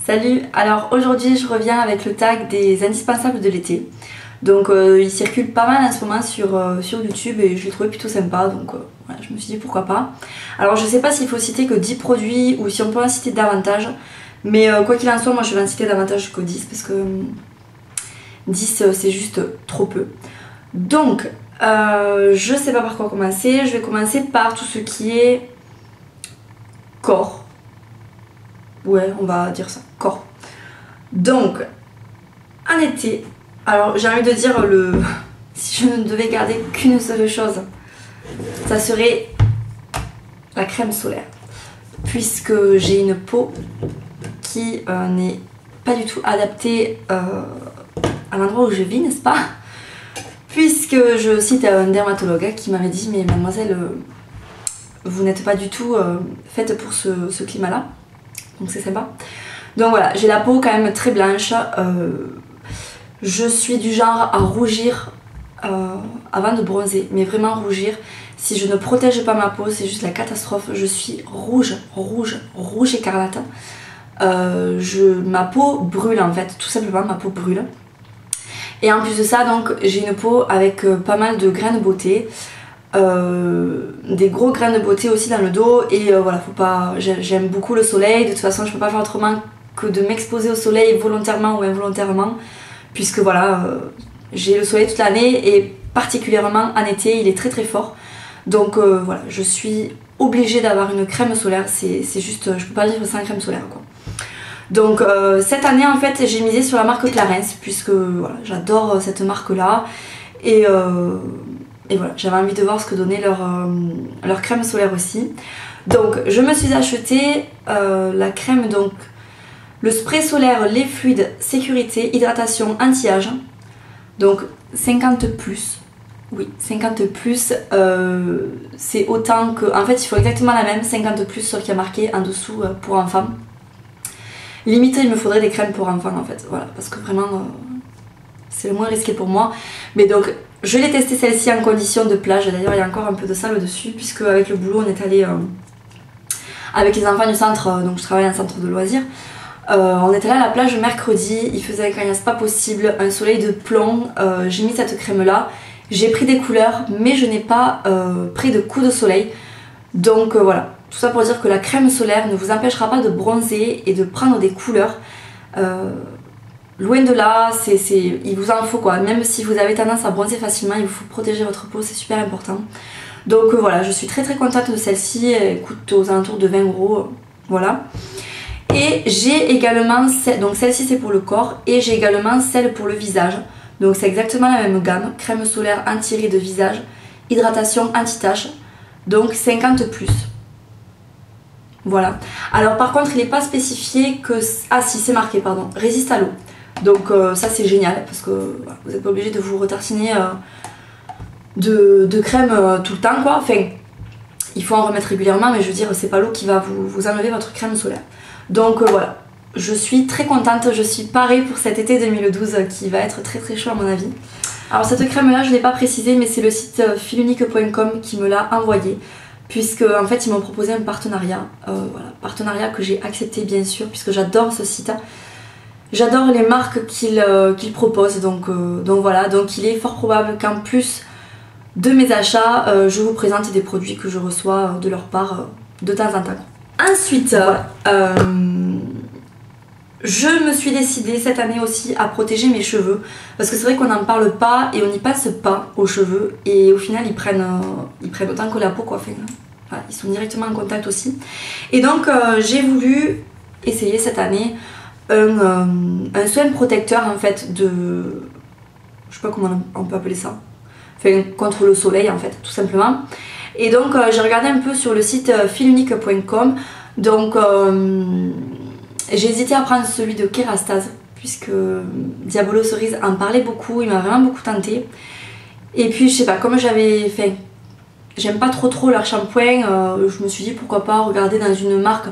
Salut, alors aujourd'hui je reviens avec le tag des indispensables de l'été. Donc il circule pas mal en ce moment sur YouTube et je l'ai trouvé plutôt sympa, donc voilà, je me suis dit pourquoi pas. Alors je sais pas s'il faut citer que 10 produits ou si on peut en citer davantage, mais quoi qu'il en soit, moi je vais en citer davantage que 10 parce que 10 c'est juste trop peu. Donc je sais pas par quoi commencer, je vais commencer par tout ce qui est corps. Ouais, on va dire ça, corps. Donc, en été, alors j'ai envie de dire si je ne devais garder qu'une seule chose, ça serait la crème solaire. Puisque j'ai une peau qui n'est pas du tout adaptée à l'endroit où je vis, n'est-ce pas? Puisque je cite un dermatologue qui m'avait dit, mais mademoiselle, vous n'êtes pas du tout faite pour ce climat-là. Donc c'est sympa. Donc voilà, j'ai la peau quand même très blanche. Je suis du genre à rougir avant de bronzer, mais vraiment rougir. Si je ne protège pas ma peau, c'est juste la catastrophe. Je suis rouge écarlate. Ma peau brûle en fait, tout simplement ma peau brûle. Et en plus de ça, donc j'ai une peau avec pas mal de grains de beauté. Des gros grains de beauté aussi dans le dos et voilà, faut pas, j'aime beaucoup le soleil, de toute façon je peux pas faire autrement que de m'exposer au soleil volontairement ou involontairement puisque voilà, j'ai le soleil toute l'année et particulièrement en été il est très très fort, donc voilà, je suis obligée d'avoir une crème solaire, c'est juste, je peux pas vivre sans crème solaire quoi. Donc cette année en fait j'ai misé sur la marque Clarins puisque voilà, j'adore cette marque là et voilà, j'avais envie de voir ce que donnait leur crème solaire aussi. Donc je me suis acheté la crème, donc le spray solaire lait fluide sécurité hydratation anti-âge. Donc 50+, oui 50+, c'est autant que, en fait il faut exactement la même 50+, sauf qu'il y a marqué en dessous pour enfants. Limite il me faudrait des crèmes pour enfants en fait, voilà, parce que vraiment c'est le moins risqué pour moi. Mais donc je l'ai testé celle-ci en condition de plage, d'ailleurs il y a encore un peu de sable dessus puisque avec le boulot on est allé avec les enfants du centre, donc je travaille en centre de loisirs, on est allé à la plage mercredi, il faisait un cagnasse pas possible, un soleil de plomb, j'ai mis cette crème là, j'ai pris des couleurs mais je n'ai pas pris de coups de soleil, donc voilà, tout ça pour dire que la crème solaire ne vous empêchera pas de bronzer et de prendre des couleurs. Loin de là, il vous en faut quoi, même si vous avez tendance à bronzer facilement, il vous faut protéger votre peau, c'est super important. Donc voilà, je suis très contente de celle-ci, elle coûte aux alentours de 20 €, voilà. Et j'ai également, donc celle-ci c'est pour le corps, et j'ai également celle pour le visage. Donc c'est exactement la même gamme, crème solaire anti-rides de visage, hydratation anti-tache, donc 50+. Voilà. Alors par contre il n'est pas spécifié que... Ah si, c'est marqué, pardon, résiste à l'eau. Donc ça c'est génial parce que voilà, vous n'êtes pas obligé de vous retartiner de crème tout le temps quoi. Enfin, il faut en remettre régulièrement, mais je veux dire c'est pas l'eau qui va vous enlever votre crème solaire. Donc voilà, je suis très contente, je suis parée pour cet été 2012 qui va être très chaud à mon avis. Alors cette crème là je ne l'ai pas précisé, mais c'est le site filunique.com qui me l'a envoyé. Puisque en fait ils m'ont proposé un partenariat, voilà, partenariat que j'ai accepté bien sûr puisque j'adore ce site. J'adore les marques qu'ils proposent, donc voilà, donc il est fort probable qu'en plus de mes achats, je vous présente des produits que je reçois de leur part de temps en temps. Ensuite, voilà, je me suis décidée cette année aussi à protéger mes cheveux, parce que c'est vrai qu'on n'en parle pas et on n'y passe pas aux cheveux, et au final ils prennent autant que la peau quoi, enfin, voilà, ils sont directement en contact aussi. Et donc j'ai voulu essayer cette année un soin protecteur en fait de... je sais pas comment on peut appeler ça, enfin contre le soleil en fait tout simplement. Et donc j'ai regardé un peu sur le site filunique.com, donc j'ai hésité à prendre celui de Kerastase puisque Diabolo Cerise en parlait beaucoup, il m'a vraiment beaucoup tenté. Et puis je sais pas, comme j'avais fait, j'aime pas trop leur shampoing, je me suis dit pourquoi pas regarder dans une marque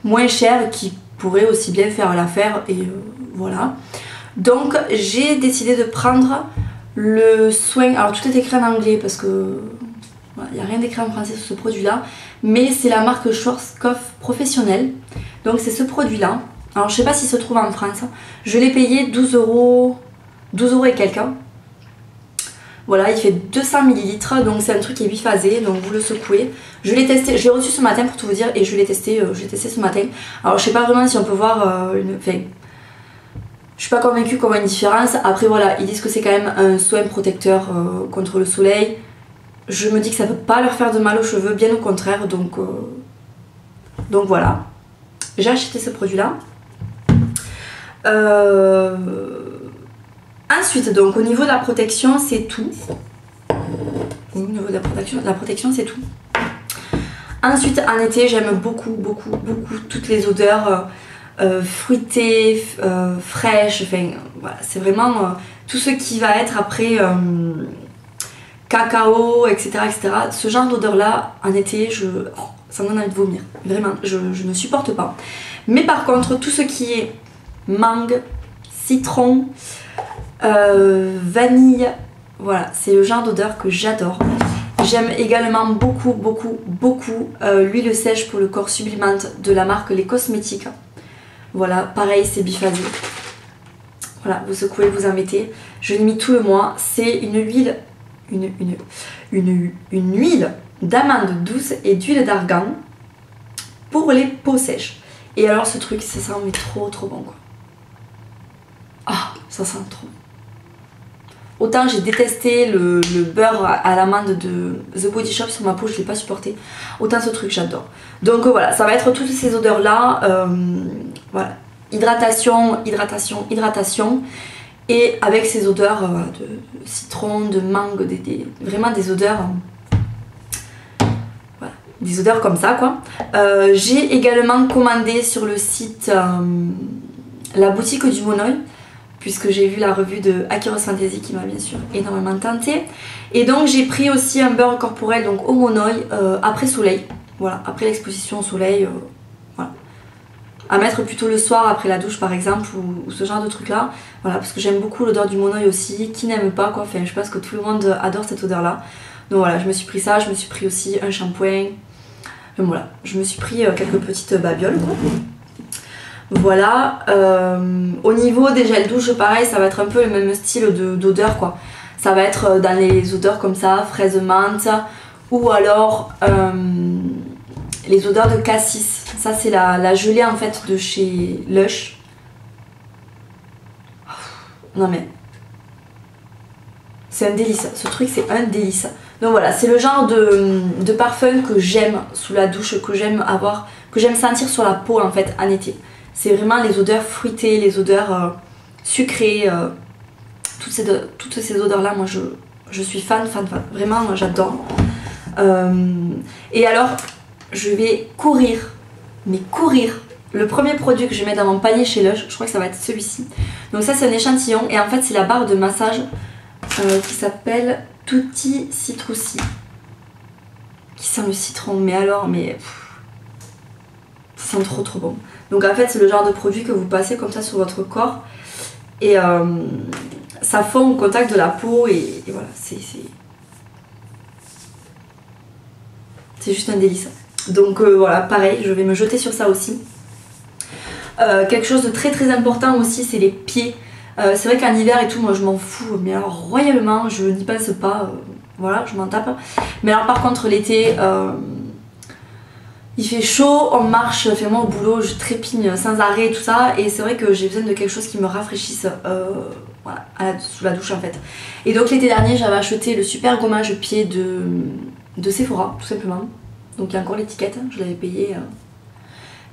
moins chère qui pourrait aussi bien faire l'affaire, et voilà. Donc j'ai décidé de prendre le soin, alors tout est écrit en anglais parce que il n'y a rien d'écrit en français sur ce produit là, mais c'est la marque Schwarzkopf Professionnel, donc c'est ce produit là Alors je sais pas s'il se trouve en France. Je l'ai payé 12 euros et quelques. Voilà, il fait 200 ml, donc c'est un truc qui est biphasé, donc vous le secouez. Je l'ai testé, je l'ai reçu ce matin pour tout vous dire, et je l'ai testé ce matin. Alors je sais pas vraiment si on peut voir une... Enfin, je suis pas convaincue qu'on voit une différence. Après voilà, ils disent que c'est quand même un soin protecteur contre le soleil. Je me dis que ça peut pas leur faire de mal aux cheveux, bien au contraire, donc voilà. J'ai acheté ce produit là. Ensuite, donc au niveau de la protection, c'est tout. Au niveau de la protection, c'est tout. Ensuite, en été, j'aime beaucoup toutes les odeurs fruitées, fraîches. Enfin, voilà, c'est vraiment tout ce qui va être après cacao, etc., etc. Ce genre d'odeur là, en été, ça me donne envie de vomir. Vraiment, je ne supporte pas. Mais par contre, tout ce qui est mangue, citron, vanille, voilà, c'est le genre d'odeur que j'adore. J'aime également beaucoup l'huile sèche pour le corps sublimante de la marque Les Cosmétiques. Voilà, pareil, c'est biphasé. Voilà, vous secouez, vous en mettez. Je l'ai mis tout le mois. C'est une huile, une huile d'amande douce et d'huile d'argan pour les peaux sèches. Et alors ce truc, ça sent mais trop bon quoi. Ah, ça sent trop. Autant j'ai détesté le beurre à l'amande de The Body Shop sur ma peau, je l'ai pas supporté. Autant ce truc j'adore. Donc voilà, ça va être toutes ces odeurs là. Voilà. Hydratation. Et avec ces odeurs de citron, de mangue, vraiment des odeurs. Voilà, des odeurs comme ça quoi. J'ai également commandé sur le site la boutique du Monoï, puisque j'ai vu la revue de Akiros Fantasy qui m'a bien sûr énormément tentée. Et donc j'ai pris aussi un beurre corporel donc au Monoï après soleil. Voilà, après l'exposition au soleil. Voilà. À mettre plutôt le soir après la douche par exemple ou ce genre de truc là. Voilà, parce que j'aime beaucoup l'odeur du Monoï aussi. Qui n'aime pas quoi, enfin je pense que tout le monde adore cette odeur là. Donc voilà, je me suis pris ça, je me suis pris aussi un shampoing. Donc voilà, je me suis pris quelques petites babioles quoi. Voilà, au niveau des gels douche pareil, ça va être un peu le même style d'odeur quoi. Ça va être dans les odeurs comme ça, fraise menthe ou alors les odeurs de cassis. Ça c'est la gelée en fait de chez Lush. Non mais c'est un délice, ce truc c'est un délice. Donc voilà, c'est le genre de parfum que j'aime sous la douche, que j'aime avoir, que j'aime sentir sur la peau en fait en été. C'est vraiment les odeurs fruitées, les odeurs sucrées, toutes ces odeurs là, moi je suis fan, vraiment moi j'adore. Et alors je vais courir, le premier produit que je mets dans mon panier chez Lush, je crois que ça va être celui-ci. Donc ça c'est un échantillon et en fait c'est la barre de massage qui s'appelle Tutti Citrussi, qui sent le citron, mais alors, ça sent trop bon. Donc en fait c'est le genre de produit que vous passez comme ça sur votre corps et ça fond au contact de la peau et voilà, c'est juste un délice. Donc voilà, pareil, je vais me jeter sur ça aussi. Quelque chose de très important aussi, c'est les pieds. C'est vrai qu'en hiver et tout, moi je m'en fous, mais alors royalement, je n'y pense pas, voilà, je m'en tape. Mais alors par contre l'été, il fait chaud, on marche, enfin moi au boulot je trépigne sans arrêt et tout ça, et c'est vrai que j'ai besoin de quelque chose qui me rafraîchisse voilà, sous la douche en fait. Et donc l'été dernier j'avais acheté le super gommage pied de Sephora tout simplement. Donc il y a encore l'étiquette, je l'avais payé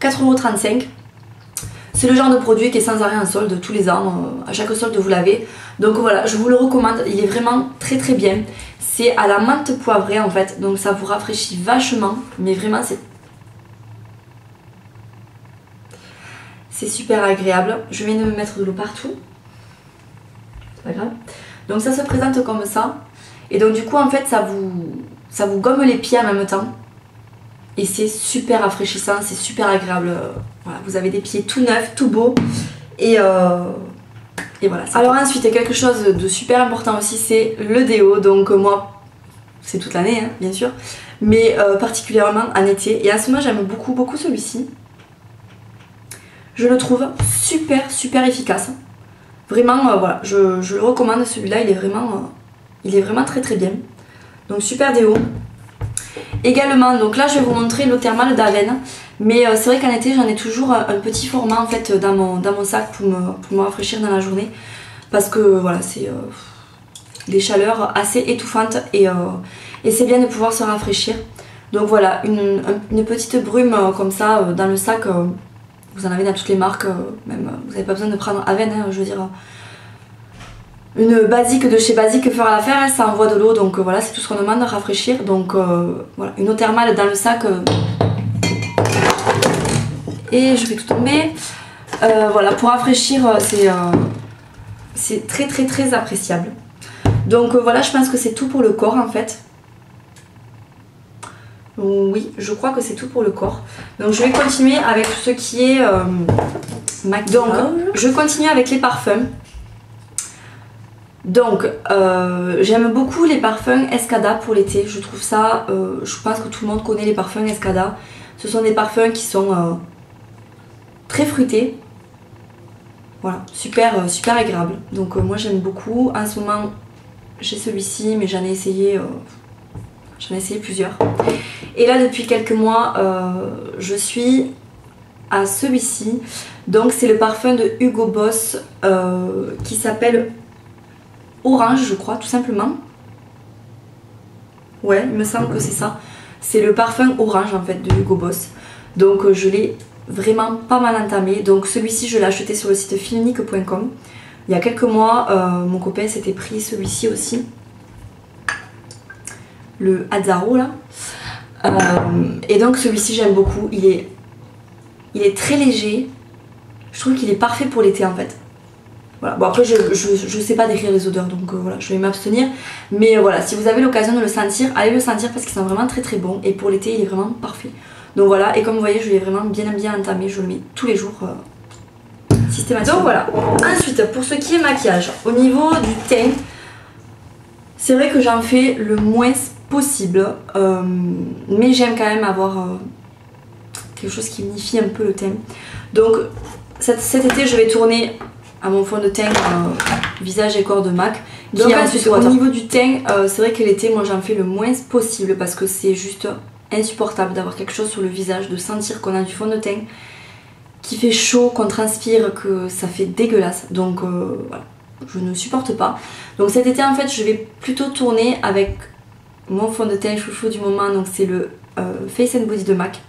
4,35 €. C'est le genre de produit qui est sans arrêt en solde tous les ans, à chaque solde vous l'avez. Donc voilà, je vous le recommande, il est vraiment très bien. C'est à la menthe poivrée en fait, donc ça vous rafraîchit vachement, mais vraiment c'est super agréable. Je viens de me mettre de l'eau partout, c'est pas grave. Donc ça se présente comme ça, et donc du coup en fait ça vous gomme les pieds en même temps. Et c'est super rafraîchissant, c'est super agréable. Voilà, vous avez des pieds tout neufs, tout beaux. Et voilà. Alors ensuite, il y a quelque chose de super important aussi, c'est le déo. Donc moi, c'est toute l'année, hein, bien sûr. Mais particulièrement en été. Et en ce moment, j'aime beaucoup celui-ci. Je le trouve super efficace. Vraiment, voilà, je le recommande celui-là, il est vraiment très bien. Donc super déo. Également, donc là je vais vous montrer l'eau thermale d'Aven. Mais c'est vrai qu'en été j'en ai toujours un petit format en fait dans mon sac pour me rafraîchir dans la journée. Parce que voilà, c'est des chaleurs assez étouffantes et c'est bien de pouvoir se rafraîchir. Donc voilà, une petite brume comme ça dans le sac. Vous en avez dans toutes les marques, même vous n'avez pas besoin de prendre Aven, hein, je veux dire. Une basique de chez Basique fera l'affaire, hein, ça envoie de l'eau, donc voilà, c'est tout ce qu'on demande, rafraîchir. Donc voilà, une eau thermale dans le sac. Et je fais tout tomber. Voilà, pour rafraîchir, c'est très appréciable. Donc voilà, je pense que c'est tout pour le corps en fait. Oui, je crois que c'est tout pour le corps. Donc je vais continuer avec ce qui est maquillage. Donc je continue avec les parfums. Donc j'aime beaucoup les parfums Escada pour l'été. Je trouve ça, je pense que tout le monde connaît les parfums Escada. Ce sont des parfums qui sont très fruités. Voilà, super agréable. Donc moi j'aime beaucoup. En ce moment j'ai celui-ci, mais j'en ai essayé plusieurs. Et là depuis quelques mois je suis à celui-ci. Donc c'est le parfum de Hugo Boss qui s'appelle Orange, je crois, tout simplement. Ouais, il me semble que c'est ça. C'est le parfum Orange en fait de Hugo Boss. Donc je l'ai vraiment pas mal entamé. Donc celui-ci je l'ai acheté sur le site filunique.com. Il y a quelques mois mon copain s'était pris celui-ci aussi, le Azzaro là. Et donc celui-ci j'aime beaucoup. Il est très léger. Je trouve qu'il est parfait pour l'été en fait. Voilà. Bon après je sais pas décrire les odeurs, donc voilà, je vais m'abstenir. Mais voilà, si vous avez l'occasion de le sentir, allez le sentir parce qu'ils sont vraiment très bons. Et pour l'été il est vraiment parfait. Donc voilà, et comme vous voyez je l'ai vraiment bien entamé. Je le mets tous les jours systématiquement. Donc voilà. Ensuite pour ce qui est maquillage, au niveau du teint, c'est vrai que j'en fais le moins possible, mais j'aime quand même avoir quelque chose qui unifie un peu le teint. Donc cet été je vais tourner à mon fond de teint visage et corps de MAC. Donc ensuite au niveau du teint, c'est vrai que l'été moi j'en fais le moins possible parce que c'est juste insupportable d'avoir quelque chose sur le visage, de sentir qu'on a du fond de teint qui fait chaud, qu'on transpire, que ça fait dégueulasse. Donc voilà, je ne supporte pas. Donc cet été en fait je vais plutôt tourner avec mon fond de teint chouchou du moment. Donc c'est le Face and Body de MAC,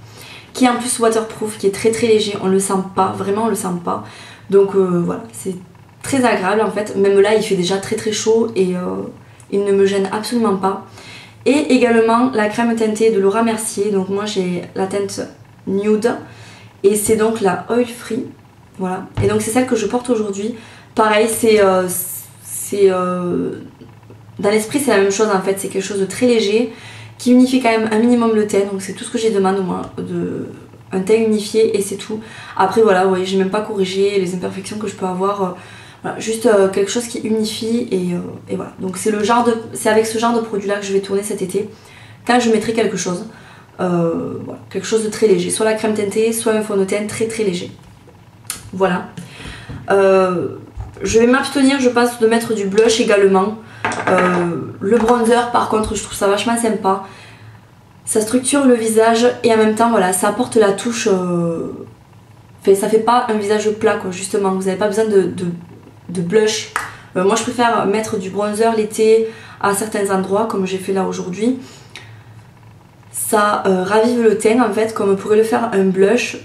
qui est en plus waterproof, qui est très léger. On le sent pas, vraiment on le sent pas. Donc voilà, c'est très agréable en fait. Même là il fait déjà très chaud et il ne me gêne absolument pas. Et également la crème teintée de Laura Mercier. Donc moi j'ai la teinte nude et c'est donc la oil free. Voilà, et donc c'est celle que je porte aujourd'hui. Pareil, c'est dans l'esprit c'est la même chose en fait. C'est quelque chose de très léger qui unifie quand même un minimum le teint. Donc c'est tout ce que j'ai demandé moi, un teint unifié, et c'est tout. Après voilà, vous voyez, j'ai même pas corrigé les imperfections que je peux avoir. Voilà, juste quelque chose qui unifie et voilà. Donc c'est avec ce genre de produit là que je vais tourner cet été quand je mettrai quelque chose. Voilà, quelque chose de très léger, soit la crème teintée, soit un fond de teint très léger. Voilà. Je vais m'abstenir je pense de mettre du blush également. Le bronzer par contre je trouve ça vachement sympa. Ça structure le visage et en même temps voilà, ça apporte la touche. Ça fait pas un visage plat quoi, justement. Vous n'avez pas besoin de blush. Moi je préfère mettre du bronzer l'été à certains endroits comme j'ai fait là aujourd'hui. Ça ravive le teint en fait, comme on pourrait le faire un blush,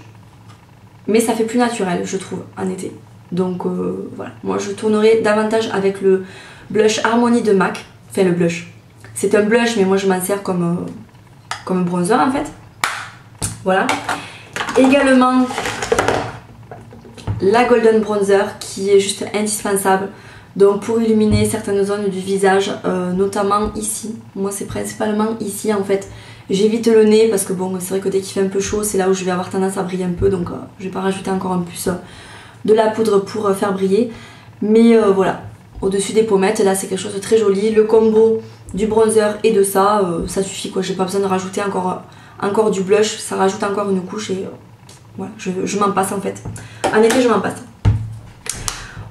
mais ça fait plus naturel je trouve en été. Donc voilà, moi je tournerai davantage avec le blush Harmonie de MAC. Enfin le blush, c'est un blush mais moi je m'en sers comme bronzer en fait. Voilà. Également la Golden Bronzer qui est juste indispensable. Donc pour illuminer certaines zones du visage, notamment ici. Moi c'est principalement ici en fait. J'évite le nez parce que bon c'est vrai que dès qu'il fait un peu chaud c'est là où je vais avoir tendance à briller un peu. Donc je vais pas rajouter encore un plus de la poudre pour faire briller. Mais voilà, au-dessus des pommettes là c'est quelque chose de très joli. Le combo du bronzer et de ça, ça suffit quoi. J'ai pas besoin de rajouter encore du blush. Ça rajoute encore une couche et voilà, je m'en passe en fait. en été je m'en passe.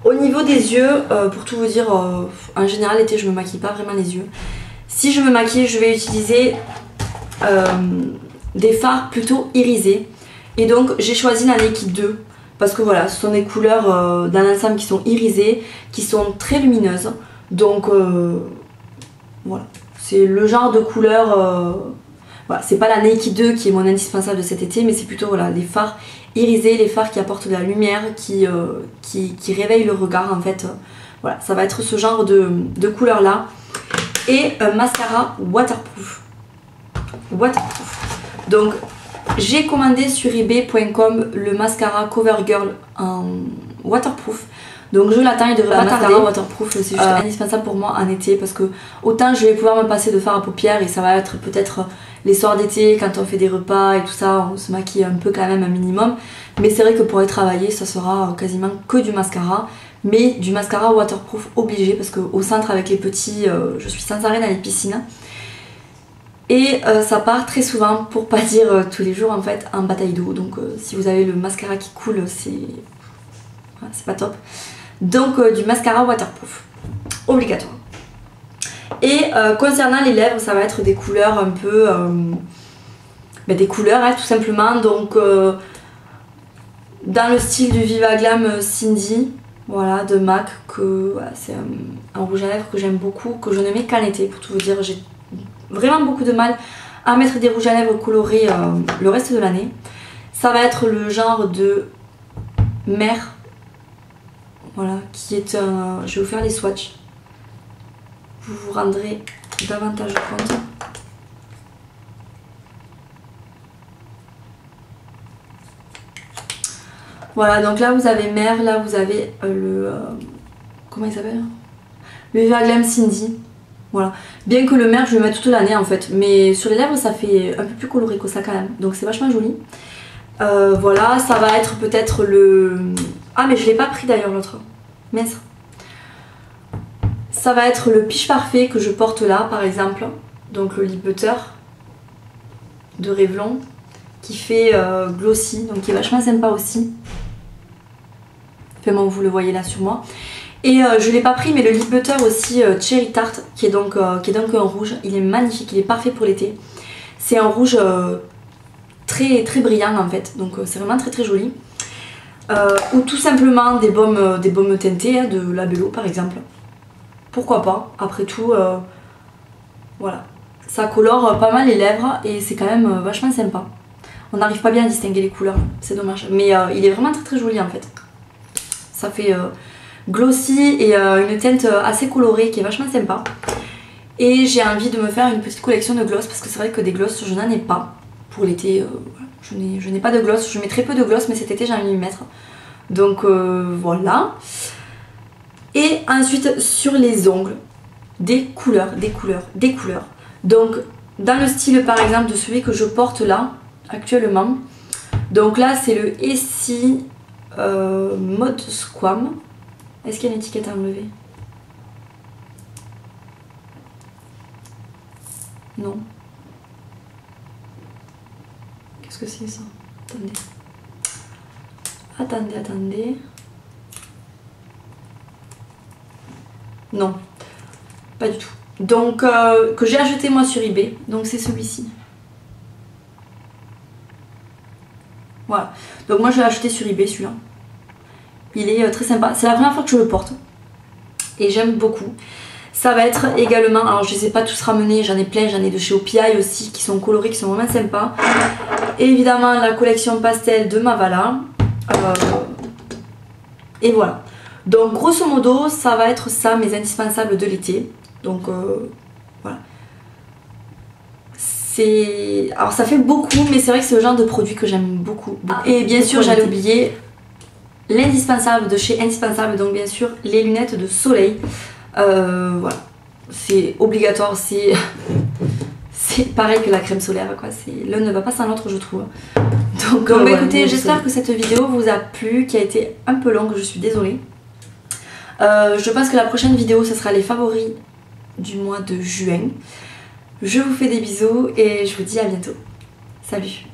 Au niveau des yeux, pour tout vous dire, en général l'été je me maquille pas vraiment les yeux. Si je me maquille, je vais utiliser des fards plutôt irisés. Et donc j'ai choisi la Naked 2 parce que voilà, ce sont des couleurs dans l'ensemble qui sont irisées, qui sont très lumineuses. Donc voilà, c'est le genre de couleur... voilà, c'est pas la Naked 2 qui est mon indispensable de cet été, mais c'est plutôt voilà, les fards irisés, les fards qui apportent de la lumière, qui réveillent le regard en fait. Voilà, ça va être ce genre de couleur là. Et un mascara waterproof. Donc j'ai commandé sur ebay.com le mascara CoverGirl en waterproof. Donc je l'attends, il devrait pas tarder. Waterproof, c'est juste indispensable pour moi en été parce que autant je vais pouvoir me passer de fard à paupières et ça va être peut-être les soirs d'été quand on fait des repas et tout ça, on se maquille un peu quand même un minimum. Mais c'est vrai que pour aller travailler, ça sera quasiment que du mascara. Mais du mascara waterproof obligé parce qu'au centre avec les petits, je suis sans arrêt dans les piscines. Et ça part très souvent, pour pas dire tous les jours en fait, en bataille d'eau. Donc si vous avez le mascara qui coule, c'est pas top. Donc du mascara waterproof, obligatoire. Et concernant les lèvres, ça va être des couleurs un peu... des couleurs hein, tout simplement. Donc dans le style du Viva Glam Cindy, voilà, de MAC, que voilà, c'est un rouge à lèvres que j'aime beaucoup, que je ne mets qu'en été pour tout vous dire. J'ai vraiment beaucoup de mal à mettre des rouges à lèvres colorés le reste de l'année. Ça va être le genre de mer. Voilà, qui est un... Je vais vous faire les swatchs. Vous vous rendrez davantage compte. Voilà, donc là vous avez mer, là vous avez le... comment il s'appelle? Le Viva Glam Cindy. Voilà. Bien que le mer je le mets toute l'année en fait. Mais sur les lèvres ça fait un peu plus coloré que ça quand même. Donc c'est vachement joli. Voilà, ça va être peut-être le... Ah mais je l'ai pas pris d'ailleurs l'autre. Mince. Ça va être le Peach Parfait que je porte là par exemple. Donc le lip butter de Revlon qui fait glossy, donc qui est vachement sympa aussi. Enfin bon, vous le voyez là sur moi. Et je l'ai pas pris mais le lip butter aussi Cherry Tart qui est donc un rouge. Il est magnifique, il est parfait pour l'été. C'est un rouge très brillant en fait, donc c'est vraiment très joli. Ou tout simplement des baumes teintés hein, de Labello par exemple. Pourquoi pas, après tout, voilà. Ça colore pas mal les lèvres et c'est quand même vachement sympa. On n'arrive pas bien à distinguer les couleurs, c'est dommage. Mais il est vraiment très joli en fait. Ça fait glossy et une teinte assez colorée qui est vachement sympa. Et j'ai envie de me faire une petite collection de gloss parce que c'est vrai que des gloss je n'en ai pas pour l'été. Je n'ai pas de gloss, je mets très peu de gloss mais cet été j'ai envie de m'y mettre. Donc voilà. Et ensuite sur les ongles, des couleurs. Donc dans le style par exemple de celui que je porte là actuellement. Donc là c'est le Essie Mode Squam. Est-ce qu'il y a une étiquette à enlever? Non. Qu'est-ce que c'est ça? Attendez. Non, pas du tout. Donc que j'ai acheté moi sur eBay. Donc c'est celui-ci. Voilà. Donc moi je l'ai acheté sur eBay celui-là. Il est très sympa. C'est la première fois que je le porte. Et j'aime beaucoup. Ça va être également, alors je ne les ai pas tous ramenés, j'en ai plein, j'en ai de chez OPI aussi qui sont colorés, qui sont vraiment sympas. Et évidemment la collection pastel de Mavala. Et voilà. Donc grosso modo ça va être ça mes indispensables de l'été. Donc voilà. Alors ça fait beaucoup mais c'est vrai que c'est le genre de produit que j'aime beaucoup. Et bien sûr j'allais oublier l'indispensable de chez Indispensable, donc bien sûr les lunettes de soleil. Voilà, c'est obligatoire, c'est pareil que la crème solaire quoi, l'un ne va pas sans l'autre je trouve. Donc bah, écoutez, j'espère que cette vidéo vous a plu, qui a été un peu longue, je suis désolée. Je pense que la prochaine vidéo ce sera les favoris du mois de juin. Je vous fais des bisous et je vous dis à bientôt. Salut!